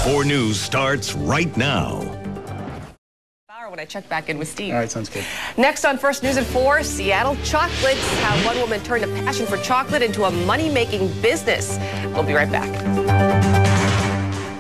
at 4 News starts right now. When I check back in with Steve. All right, sounds good. Next on First News at 4, Seattle chocolates. How one woman turned a passion for chocolate into a money-making business. We'll be right back.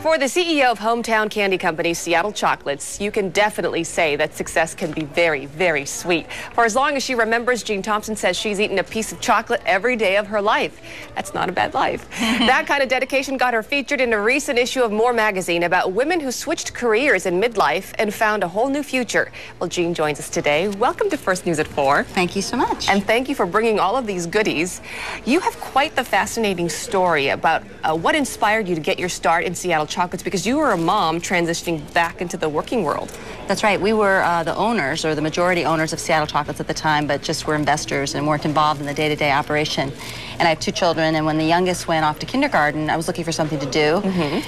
For the CEO of hometown candy company Seattle Chocolates, you can definitely say that success can be very, very sweet. For as long as she remembers, Jean Thompson says she's eaten a piece of chocolate every day of her life. That's not a bad life. That kind of dedication got her featured in a recent issue of More magazine about women who switched careers in midlife and found a whole new future. Well, Jean joins us today. Welcome to First News at 4. Thank you so much. And thank you for bringing all of these goodies. You have quite the fascinating story about what inspired you to get your start in Seattle Chocolates, because you were a mom transitioning back into the working world. That's right. We were the owners, or the majority owners of Seattle Chocolates at the time, but just were investors and weren't involved in the day-to-day operation. And I have 2 children, and when the youngest went off to kindergarten, I was looking for something to do.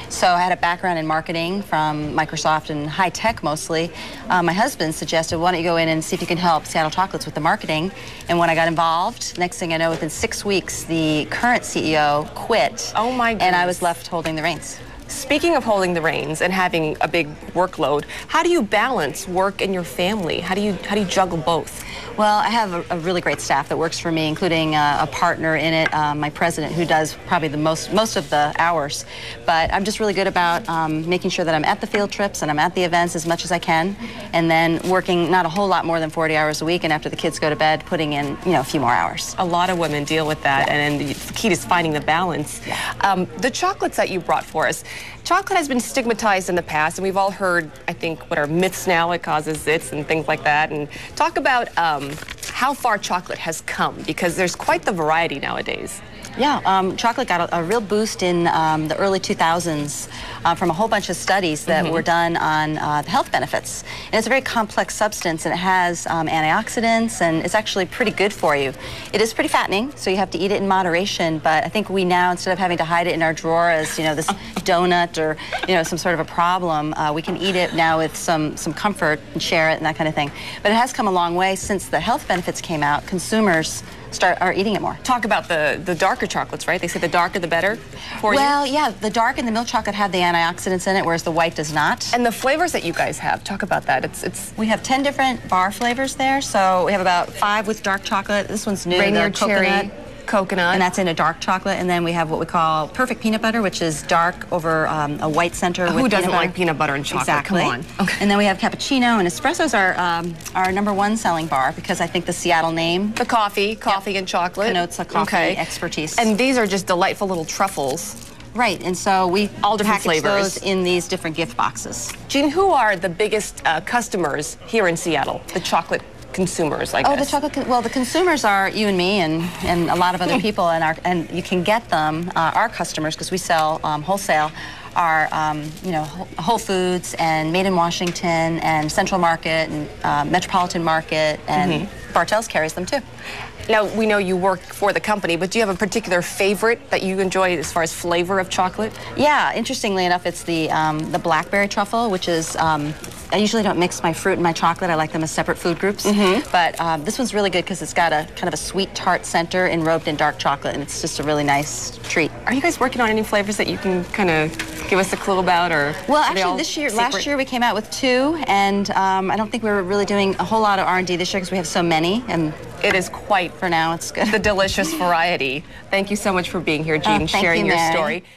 So I had a background in marketing from Microsoft and high tech mostly. My husband suggested, why don't you go in and see if you can help Seattle Chocolates with the marketing? And when I got involved, next thing I know, within 6 weeks, the current CEO quit. Oh my goodness. And I was left holding the reins. Speaking of holding the reins and having a big workload, how do you balance work and your family? How do you juggle both? Well, I have a really great staff that works for me, including a partner in it, my president, who does probably the most of the hours. But I'm just really good about making sure that I'm at the field trips and I'm at the events as much as I can, and then working not a whole lot more than 40 hours a week, and after the kids go to bed, putting in, a few more hours. A lot of women deal with that, and the key is finding the balance. The chocolates that you brought for us, chocolate has been stigmatized in the past, and we've all heard, I think, what are myths now. It causes zits and things like that. And talk about how far chocolate has come, because there's quite the variety nowadays. Yeah, chocolate got a real boost in the early 2000s from a whole bunch of studies that were done on the health benefits. And it's a very complex substance, and it has antioxidants, and it's actually pretty good for you. It is pretty fattening, so you have to eat it in moderation, but I think we now, instead of having to hide it in our drawer as, this donut or, some sort of a problem, we can eat it now with some comfort and share it and that kind of thing. But it has come a long way since the health benefits came out. Consumers are eating it more. Talk about the darker chocolates, right? They say the darker the better for you? Well, yeah, the dark and the milk chocolate have the antioxidants in it, whereas the white does not. And the flavors that you guys have, talk about that. We have 10 different bar flavors there, so we have about 5 with dark chocolate. This one's new, Rainier the coconut. Coconut. And that's in a dark chocolate. And then we have what we call perfect peanut butter, which is dark over a white center. Who doesn't like peanut butter and chocolate? Exactly. Come on. Okay. And then we have cappuccino, and espressos are our #1 selling bar, because I think the Seattle name. The coffee and chocolate. Connotes a coffee expertise. And these are just delightful little truffles. Right, and so we all different package flavors those in these different gift boxes. Jean, who are the biggest customers here in Seattle? The chocolate consumers, I guess. Oh, the chocolate. Well, the consumers are you and me and a lot of other people, and you can get them. Our customers, because we sell wholesale, are Whole Foods and Made in Washington and Central Market and Metropolitan Market, and Bartell's carries them too. Now, we know you work for the company, but do you have a particular favorite that you enjoy as far as flavor of chocolate? Yeah, interestingly enough, it's the blackberry truffle, which is, I usually don't mix my fruit and my chocolate. I like them as separate food groups. But this one's really good because it's got a kind of a sweet tart center enrobed in dark chocolate, and it's just a really nice treat. Are you guys working on any flavors that you can kind of give us a clue about, or? Well, actually, last year we came out with 2, and I don't think we were really doing a whole lot of R&D this year because we have so many, and it is quite, for now, it's good. The delicious variety. Thank you so much for being here, Jean, sharing your story.